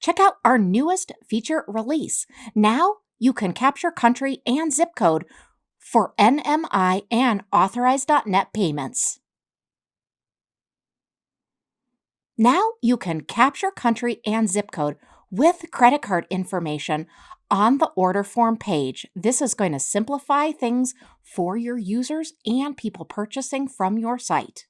check out our newest feature release. Now you can capture country and zip code for NMI and Authorize.net payments. Now you can capture country and zip code with credit card information on the order form page. This is going to simplify things for your users and people purchasing from your site.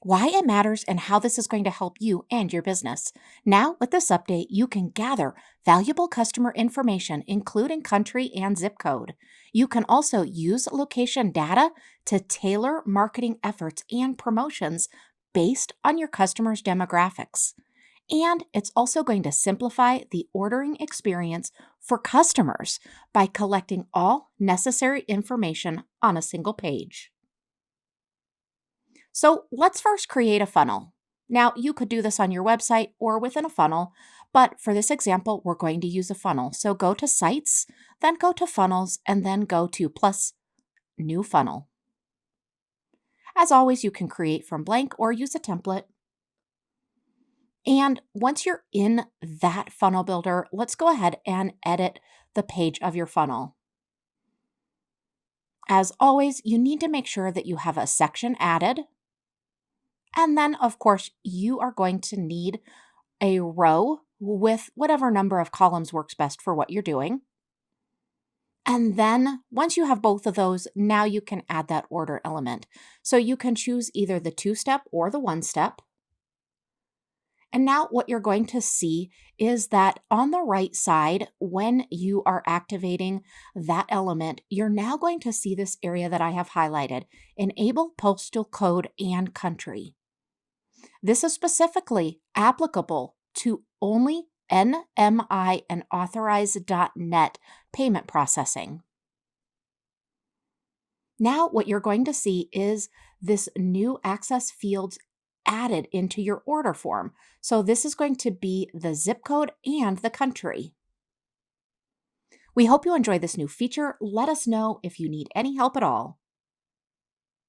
Why it matters and how this is going to help you and your business. Now, with this update, you can gather valuable customer information, including country and zip code. You can also use location data to tailor marketing efforts and promotions based on your customers' demographics. And it's also going to simplify the ordering experience for customers by collecting all necessary information on a single page. So let's first create a funnel. Now, you could do this on your website or within a funnel, but for this example, we're going to use a funnel. So go to Sites, then go to Funnels, and then go to plus New Funnel. As always, you can create from blank or use a template. And once you're in that funnel builder, let's go ahead and edit the page of your funnel. As always, you need to make sure that you have a section added. And then, of course, you are going to need a row with whatever number of columns works best for what you're doing. And then once you have both of those, now you can add that order element. So you can choose either the 2-step or the 1-step. And now what you're going to see is that on the right side, when you are activating that element, you're now going to see this area that I have highlighted, Enable Postal Code and Country. This is specifically applicable to only NMI and Authorize.net payment processing. Now what you're going to see is this new access fields added into your order form. So this is going to be the zip code and the country. We hope you enjoy this new feature. Let us know if you need any help at all.